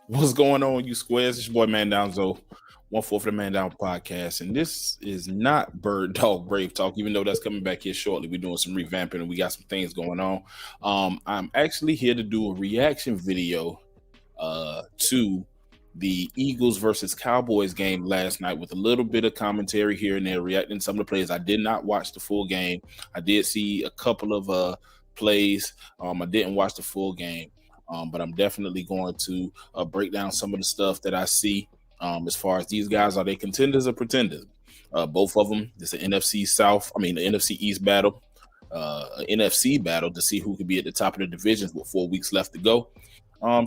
What's going on, you squares? It's your boy Man Down Zo, 1/4 of the Man Down podcast. And this is not Bird Dog Brave Talk, even though that's coming back here shortly. We're doing some revamping and we got some things going on. I'm actually here to do a reaction video to the Eagles versus Cowboys game last night with a little bit of commentary here and there, reacting to some of the plays. I did not watch the full game. I did see a couple of plays. I didn't watch the full game. But I'm definitely going to break down some of the stuff that I see as far as these guys. Are they contenders or pretenders? Both of them. It's an NFC the NFC East battle, an NFC battle to see who could be at the top of the divisions with 4 weeks left to go.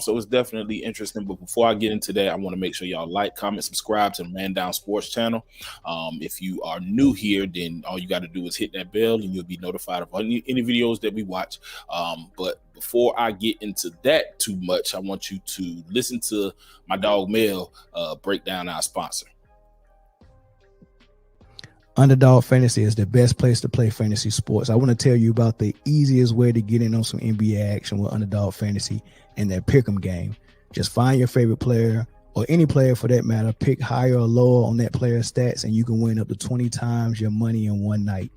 So it's definitely interesting. But before I get into that, I want to make sure y'all like, comment, subscribe to the Man Down Sports channel. If you are new here, then all you got to do is hit that bell and you'll be notified of any videos that we watch. But before I get into that too much, I want you to listen to my dog Mel break down our sponsor. Underdog Fantasy is the best place to play fantasy sports. I want to tell you about the easiest way to get in on some NBA action with Underdog Fantasy and their pick'em game. Just find your favorite player or any player for that matter, pick higher or lower on that player's stats, and you can win up to 20 times your money in one night.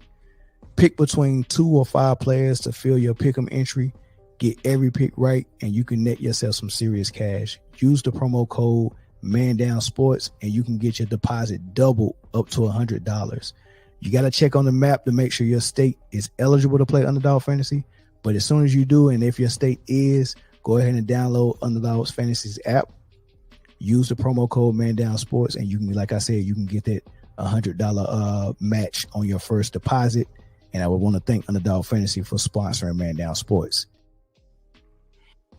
Pick between 2 or 5 players to fill your pick'em entry. Get every pick right, and you can net yourself some serious cash. Use the promo code Man Down Sports, and you can get your deposit doubled up to $100. You got to check on the map to make sure your state is eligible to play Underdog Fantasy. But as soon as you do, and if your state is, go ahead and download Underdog Fantasy's app. Use the promo code Man Down Sports, and you can, like I said, you can get that $100 match on your first deposit. And I would want to thank Underdog Fantasy for sponsoring Man Down Sports.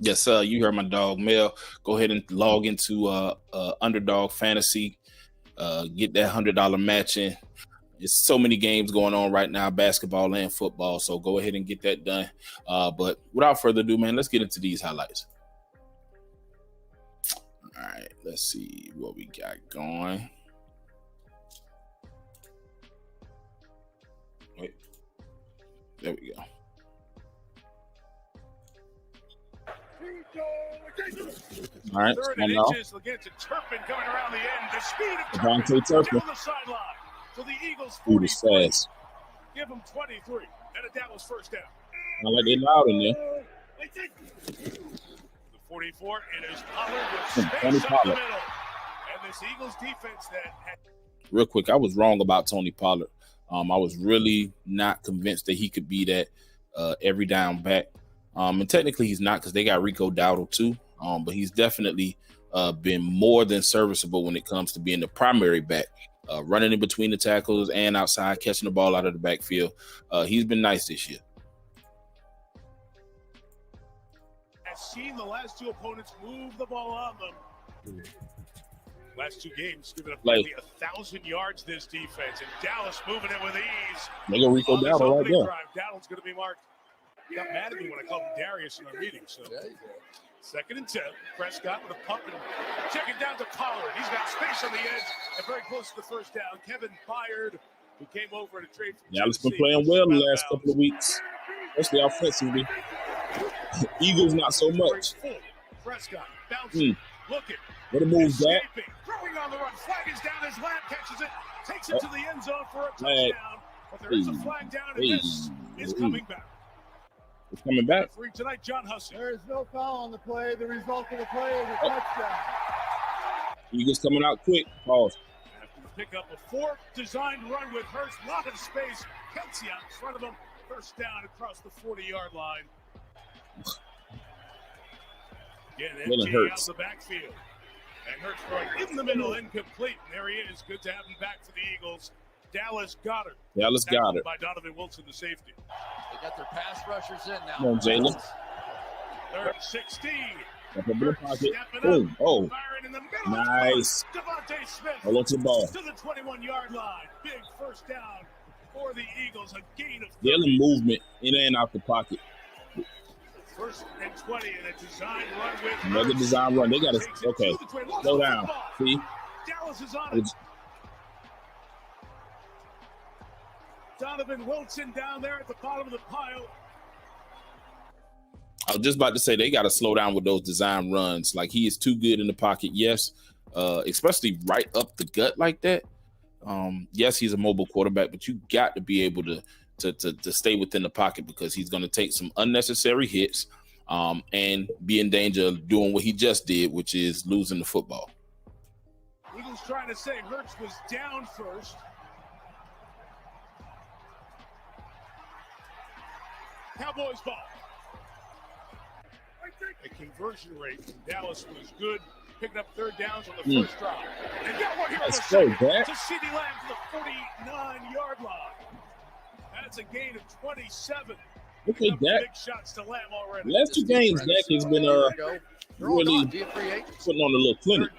Yes, you heard my dog Mel. Go ahead and log into Underdog Fantasy. Get that $100 match in. There's so many games going on right now, basketball and football. So go ahead and get that done. But without further ado, man, let's get into these highlights. All right, let's see what we got going. Wait, there we go. All right, third and inches. We'll get to Turpin coming around the end. The speed of Turpin down the sideline. So the Eagles 43. Give them 23 and a Dallas first down. I like it loud in there. The 44 and is Pollard with space up the middle. And this Eagles defense that had... Real quick, I was wrong about Tony Pollard. I was really not convinced that he could be that every down back. And technically he's not, because they got Rico Dowdle too. But he's definitely been more than serviceable when it comes to being the primary back, running in between the tackles and outside, catching the ball out of the backfield. He's been nice this year. I've seen the last two opponents move the ball on them. Last two games, giving up nearly 1,000 yards this defense, and Dallas moving it with ease. They go Rico Dowdle right there. Dowdle's going to be marked. He got mad at me when I called him Darius in our meeting. So, second and 10. Prescott with a pump and checking down to Pollard. He's got space on the edge and very close to the first down. Kevin Byard, who came over to trade from Dallas been playing well the last couple of weeks, especially offensively. Eagles not so much. Prescott bouncing, looking. What a move, Zach. Throwing on the run. Flag is down. His lap catches it. Takes it to the end zone for a touchdown. But there is a flag down, and this is coming back. It's coming back. Free tonight, John Hussey. There is no foul on the play. The result of the play is a touchdown. Eagles coming out quick. Pause. After the pickup, a four-designed run with Hurst. Lot of space. Kelsey out in front of him. First down across the 40-yard line. Again, MJ out the backfield. And Hurst throwing in the middle, incomplete. And there he is. Good to have him back for the Eagles. Dallas Goedert. Dallas Goedert. By Donovan Wilson, the safety. They got their pass rushers in now. Come on, Jalen. Third and 16. Up in the pocket. Boom. Oh. In the middle. Nice. Devontae Smith. Hold on to the ball. To the 21-yard line. Big first down for the Eagles. A gain of 30. Daily movement in and out the pocket. First and 20 and a design run with another design run. They got to, okay, slow down. See? Dallas is on it. Donovan Wilson down there at the bottom of the pile. I was just about to say they got to slow down with those design runs. Like, he is too good in the pocket, yes, especially right up the gut like that. Yes, he's a mobile quarterback, but you got to be able to stay within the pocket because he's going to take some unnecessary hits and be in danger of doing what he just did, which is losing the football. Eagles trying to say Hurts was down first. Cowboys ball. The conversion rate from Dallas was good, picking up third downs on the first drive. And got one here on the second to CeeDee Lamb to the 49-yard line. That's a gain of 27. Okay, Dak. Big shots to Lamb already. Last two games, Dak has been really putting on a little clinic.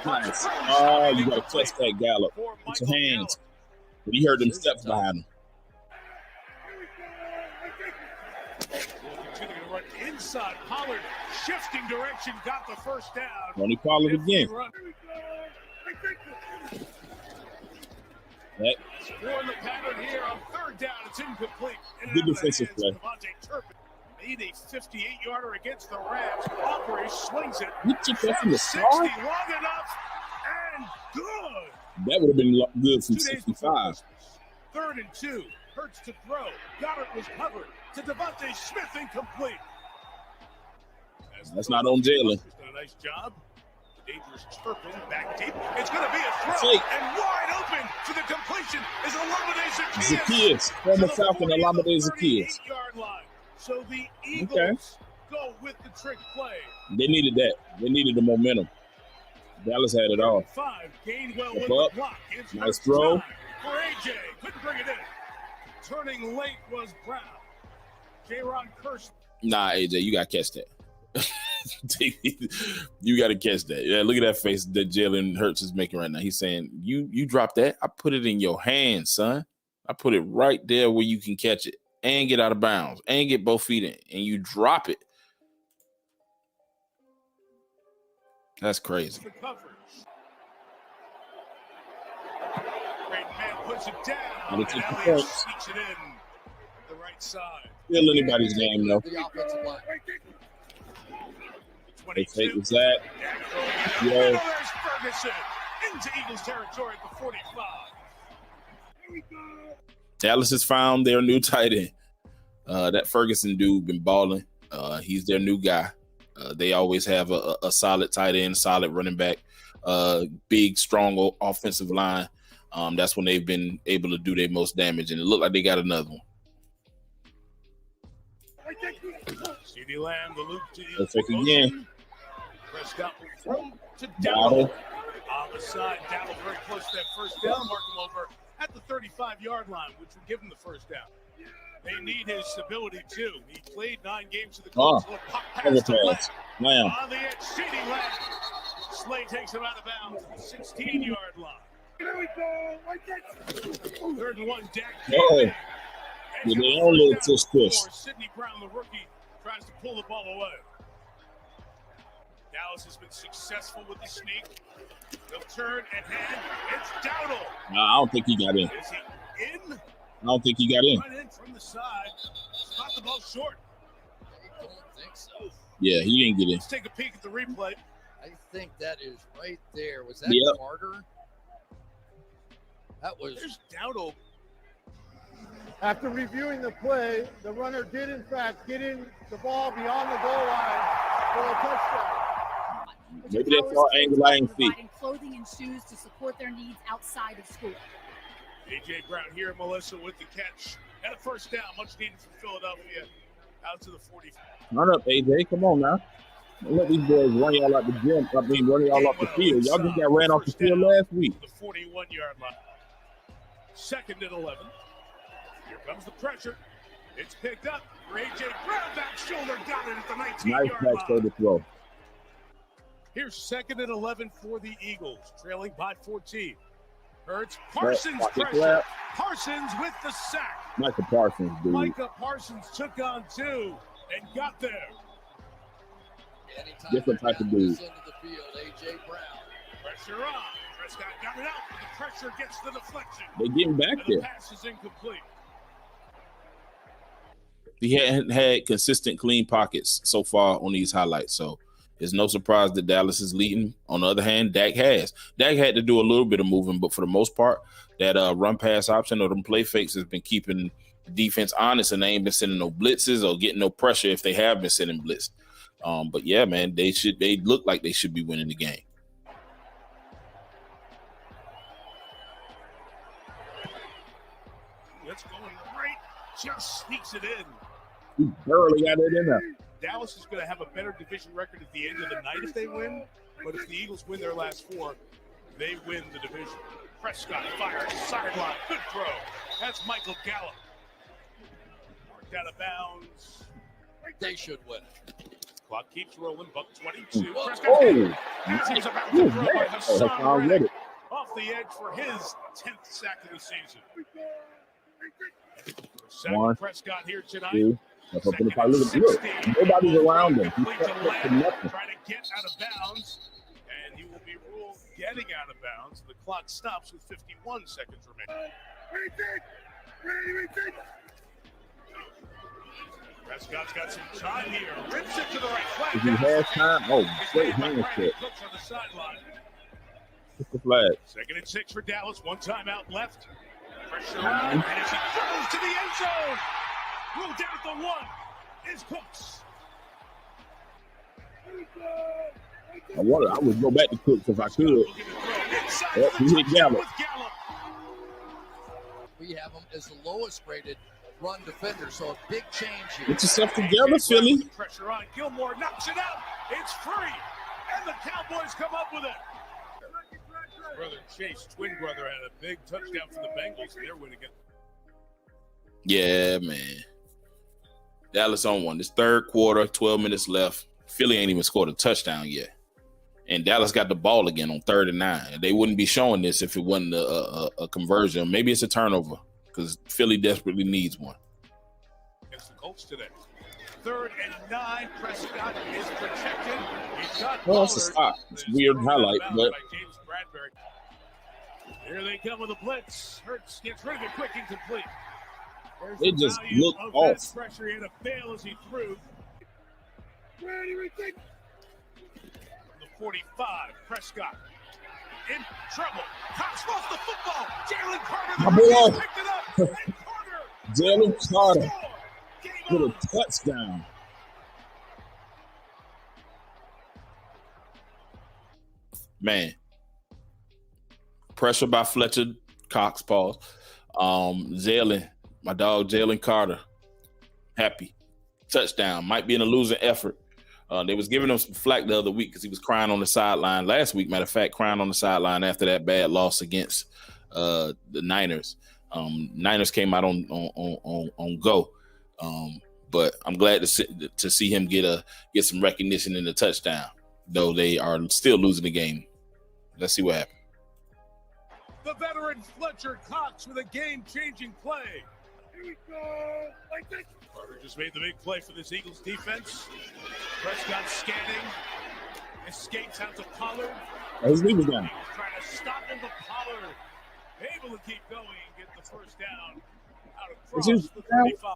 Nice. Oh, you got to test that Gallup. With your hands. But he heard them steps behind him. Continuing to run inside. Pollard shifting direction, got the first down. Tony Pollard again. That. Scoring the pattern here on third down. It's incomplete. Good defensive play. Made a 58-yarder against the Rams. Aubrey swings it. You took that from the start? 60, long enough, and good. That would have been good from 65. 3rd and 2. Hurts to throw. Goddard was covered. To Devontae Smith, incomplete. That's not on Jalen. He's done a nice job. Dangerous Turpin back deep. It's going to be a throw. And wide open to the completion is Olamide Zaccheaus. Former Falcon Olamide Zaccheaus. So the Eagles go with the trick play. They needed that. They needed the momentum. Dallas had it all. 5. Gainwell with up. the block. It's Nice throw. For AJ. Couldn't bring it in. Turning late was Brown. J-Ron Curse. Nah, AJ, you got to catch that. You got to catch that. Yeah, look at that face that Jalen Hurts is making right now. He's saying, you drop that. I put it in your hands, son. I put it right there where you can catch it and get out of bounds and get both feet in, and you drop it. That's crazy. Great man puts it down. And Elliott sneaks it in the right side. Still anybody's game, though. The offensive line. They take the sack. Yo. There's Ferguson into Eagles territory at the 45. Dallas has found their new tight end. That Ferguson dude been balling. He's their new guy. They always have a solid tight end, solid running back, big, strong offensive line. That's when they've been able to do their most damage, and it looked like they got another one. CeeDee Lamb, the loop to Let's take again. Prescott will throw to Dowdle. On the side, Dowdle very close to that first down. Mark him over at the 35-yard line, which would give him the first down. They need his stability, too. He played 9 games to the Colts. On the edge, CeeDee Lamb. Slay takes him out of bounds at the 16-yard line. Here we go. 3rd and 1, Dak. Yeah, they only just push. Sidney Brown, the rookie, tries to pull the ball away. Dallas has been successful with the sneak. They'll turn and hand. It's Dowdle. No, I don't think he got in. Is he in? I don't think he got in. Run in from the side. Spot the ball short. I don't think so. Yeah, he didn't get in. Let's take a peek at the replay. I think that is right there. Was that Carter? That was. There's Dowdle. After reviewing the play, the runner did in fact get in the ball beyond the goal line for a touchdown. Maybe they saw angle I ain't see. Providing clothing and shoes to support their needs outside of school. A.J. Brown here, Melissa with the catch. And a first down, much needed for Philadelphia. Out to the 40. Run up, AJ. Come on now. Don't let these boys run y'all out the gym. Run y'all off the field. Y'all just got ran off the field last week. The 41-yard line. 2nd and 11. Here comes the pressure. It's picked up. A.J. Brown back shoulder got it at the 19-yard nice back shoulder throw. Here's 2nd and 11 for the Eagles, trailing by 14. Hurts, Parsons pressure. Parsons with the sack. Micah Parsons, dude. Micah Parsons took on 2 and got there. Different type of dude. Into the field, A.J. Brown. Pressure on. Prescott got it out, but the pressure gets the deflection. They getting back there. The pass is incomplete. He hadn't had consistent clean pockets so far on these highlights, so it's no surprise that Dallas is leading. On the other hand, Dak has. Dak had to do a little bit of moving, but for the most part, that run pass option or them play fakes has been keeping the defense honest, and they ain't been sending no blitzes or getting no pressure if they have been sending blitz. But yeah, man, they look like they should be winning the game. It's going right, just sneaks it in. He barely got it in there. Dallas is going to have a better division record at the end of the night if they win, but if the Eagles win their last 4, they win the division. Prescott fires, sideline, good throw. That's Michael Gallup. Marked out of bounds. They should win. Clock keeps rolling, buck 22. Oh, Prescott as he's about to throw by Hassan Reddick off the edge for his 10th sack of the season. Second Prescott here tonight. Nobody's around him. He's trying to get out of bounds, and he will be ruled getting out of bounds. The clock stops with 51 seconds remaining. Prescott's got some time here. Rips it to the right flag. If he has time, great hand kick. Cooks on the sideline. It's the flag. 2nd and 6 for Dallas. 1 timeout left. Pressure on, and as he throws to the end zone, ruled down at the 1 is Cooks. I would go back to Cooks if I could. He hit Gallup. We have him as the lowest rated run defender, so a big change here. Get yourself together, Philly. Pressure on, Gilmore knocks it out. It's free, and the Cowboys come up with it. Brother Chase, twin brother, had a big touchdown for the Bengals in their win again. Yeah, man. Dallas on one. This third quarter, 12 minutes left. Philly ain't even scored a touchdown yet. And Dallas got the ball again on 3rd and 9. They wouldn't be showing this if it wasn't a conversion. Maybe it's a turnover because Philly desperately needs one. Against the Colts today. 3rd and 9. Prescott is protected. He's got it's a stop. It's a weird highlight, but James Bradbury. Here they come with a blitz. Hurts gets rid of it quick and complete. It just looked off. Pressure in a bail as he threw. From the 45, Prescott in trouble. Cox lost the football. Jalen Carter picked it up. And Carter. Jalen Carter with a touchdown. Man. Pressure by Fletcher Cox, pause. Jalen, my dog Jalen Carter, happy. Touchdown. Might be in a losing effort. They was giving him some flack the other week because he was crying on the sideline last week. Matter of fact, crying on the sideline after that bad loss against the Niners. Niners came out on go. But I'm glad to see him get some recognition in the touchdown, though they are still losing the game. Let's see what happens. The veteran Fletcher Cox with a game-changing play. Here we go. Like this. Carter just made the big play for this Eagles defense. Prescott scanning. Escapes out to Pollard. His knee was down. Trying to stop him, but Pollard able to keep going and get the first down out across the 35.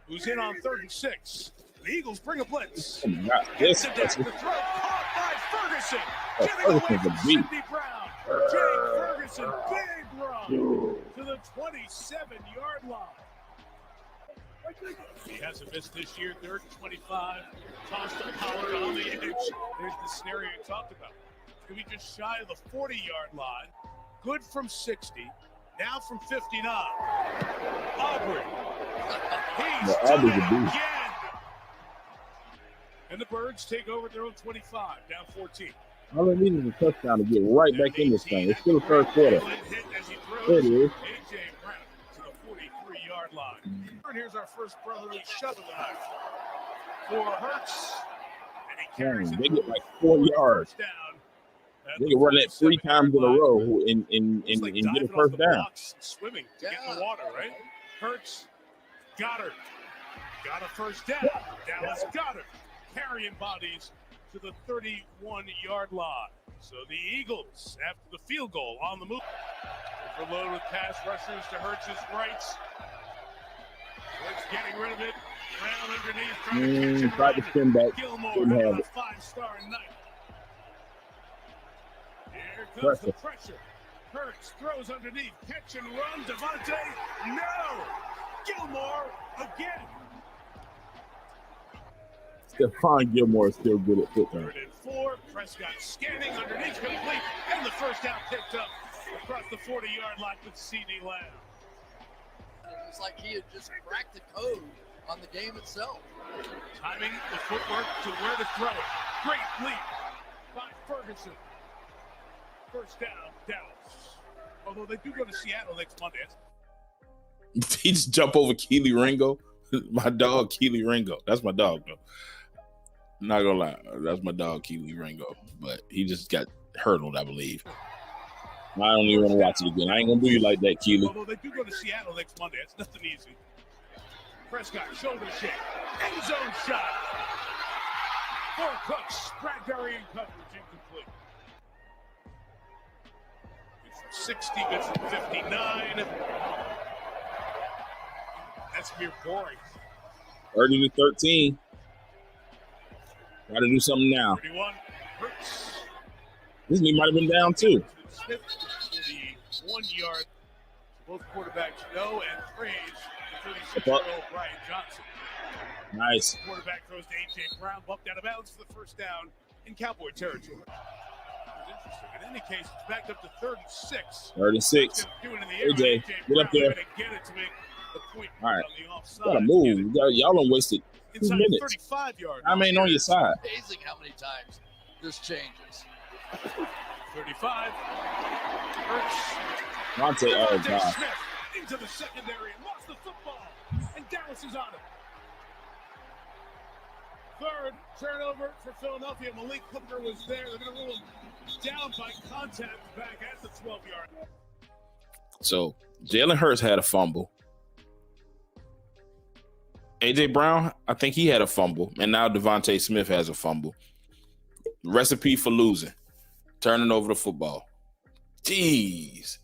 Who's in on 3rd and 6. The Eagles bring a blitz. Oh, this the throw caught by Ferguson. Getting away from Sidney Brown. Jake Ferguson, big run to the 27-yard line. He hasn't missed this year. 3rd and 25. Tossed to Pollard on the edge. There's the scenario you talked about. It's going to be just shy of the 40-yard line. Good from 60. Now from 59. Aubrey. He's done it again. And the Birds take over their own 25. Down 14. All they need is a touchdown to get right back in this thing. It's still the 1st quarter. There it is. A.J. Brown to the 43-yard line. And here's our first brotherly shove of the night for Hurts. And he carries They get like 4 yards. They can run that 3 times in a row and get a first down. Swimming to get in the water, right? Hurts, Goddard, got a first down. Dallas Goddard carrying bodies to the 31-yard line. So the Eagles, after the field goal, on the move. Overload with pass rushers to Hurts' right. Hurts getting rid of it. Brown underneath, trying to catch Tried to it. spin back. Gilmore Couldn't having have a it. 5-star night. Here comes the pressure. Hurts throws underneath, catch and run. Devontae, no! Gilmore again. Stephon Gilmore is still good at football. 3rd and 4. Prescott scanning underneath, complete, and the first down picked up across the 40-yard line with C.D. Lamb. It's like he had just cracked the code on the game itself. Timing the footwork to where to throw it. Great leap by Ferguson. First down, Dallas. Although they do go to Seattle next Monday. He just jump over Keely Ringo. My dog, Keely Ringo. That's my dog, though. Not gonna lie, that's my dog, Keely Ringo. But he just got hurdled, I believe. I don't even want to watch it again. I ain't gonna do you like that, Keely. Although they do go to Seattle next Monday. That's nothing easy. Prescott, shoulder shake. End zone shot. For Cooks. Bradbury in coverage, incomplete. Good from 60, good from 59. That's mere boring. 30-13. Got to do something now. 31. Hurts. This knee might have been down too. Smith to the 1 yard. Both quarterbacks know and praise the 36-year-old Brian Johnson. Nice. The quarterback throws to A.J. Brown, bumped out of bounds for the first down in Cowboy territory. Interesting. In any case, it's backed up to 3rd and 6. 3rd and 6. AJ, get up there. Get it to make the point. All right. On the offside. Gotta move. Y'all done wasted 2 Inside minutes. 35-yard. I mean, on your side. Amazing how many times this changes. 35. Hurts. Monte, oh Devontae God. Smith into the secondary and lost the football. And Dallas is on it. 3rd turnover for Philadelphia. Malik Hooker was there. They're going to rule him down by contact back at the 12-yard. So Jalen Hurts had a fumble. A.J. Brown, I think he had a fumble. And now Devontae Smith has a fumble. Recipe for losing. Turning over the football. Jeez.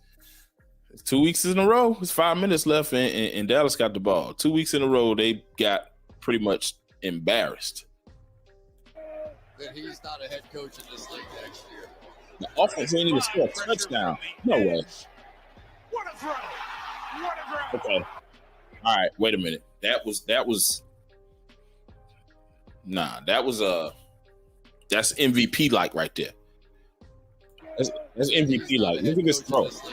2 weeks in a row. It's 5 minutes left, and Dallas got the ball. 2 weeks in a row, they got pretty much embarrassed. That he's not a head coach in this league next year. The offense ain't even score a touchdown. No way. What a throw! What a throw! Okay. All right. Wait a minute. That's MVP like right there. That's MVP like. Look at this throw. 3rd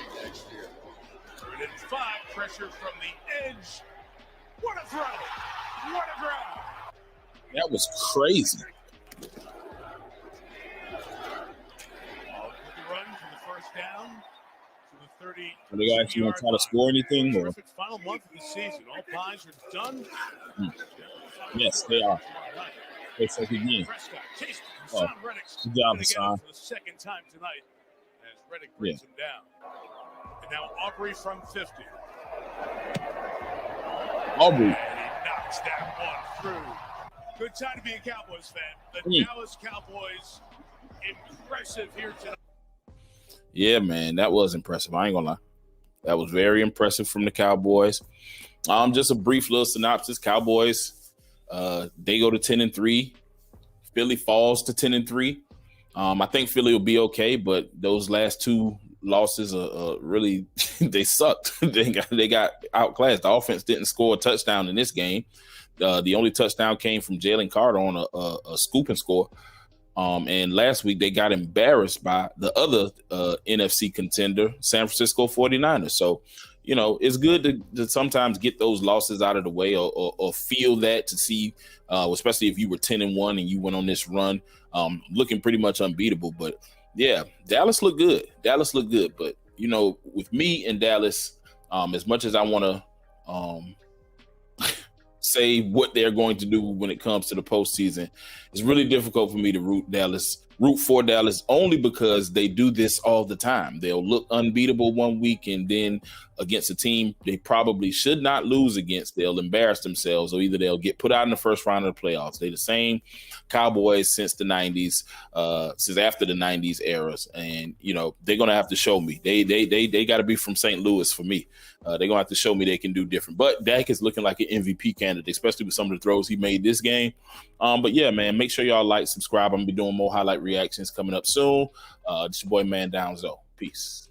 and 5. Pressure from the edge. What a throw! What a throw! That was crazy. Run for the first down to the 30. Are they actually going to try to score anything? Or? Final month of the season. All pies are done. Yes, they are. It's like again. Prescott chased Oh, Hassan Reddick. good job, Again Hassan. for the second time tonight as Reddick brings him down. And now Aubrey from 50. Aubrey. And he knocks that one through. Good time to be a Cowboys fan. The Dallas Cowboys, impressive here tonight. Yeah, man, that was impressive. I ain't gonna lie. That was very impressive from the Cowboys. Just a brief little synopsis. Cowboys, they go to 10-3. Philly falls to 10-3. I think Philly will be okay, but those last 2 losses really they sucked. they got outclassed. The offense didn't score a touchdown in this game. The only touchdown came from Jalen Carter on a scoop and score. And last week they got embarrassed by the other NFC contender, San Francisco 49ers. So, you know, it's good to sometimes get those losses out of the way or feel that to see, especially if you were 10-1 and you went on this run, looking pretty much unbeatable. But yeah, Dallas looked good. But, you know, with me and Dallas, as much as I want to say what they're going to do when it comes to the postseason, it's really difficult for me to root for Dallas only because they do this all the time. They'll look unbeatable one week and then against a team they probably should not lose against. They'll embarrass themselves, or either they'll get put out in the first round of the playoffs. They're the same Cowboys since the 90s, since after the 90s eras. And, you know, they're going to have to show me. They got to be from St. Louis for me. They're going to have to show me they can do different. But Dak is looking like an MVP candidate, especially with some of the throws he made this game. But yeah, man, make sure y'all like, subscribe. I'm going to be doing more highlight reactions coming up soon. This your boy, Man Down Zoe. Peace.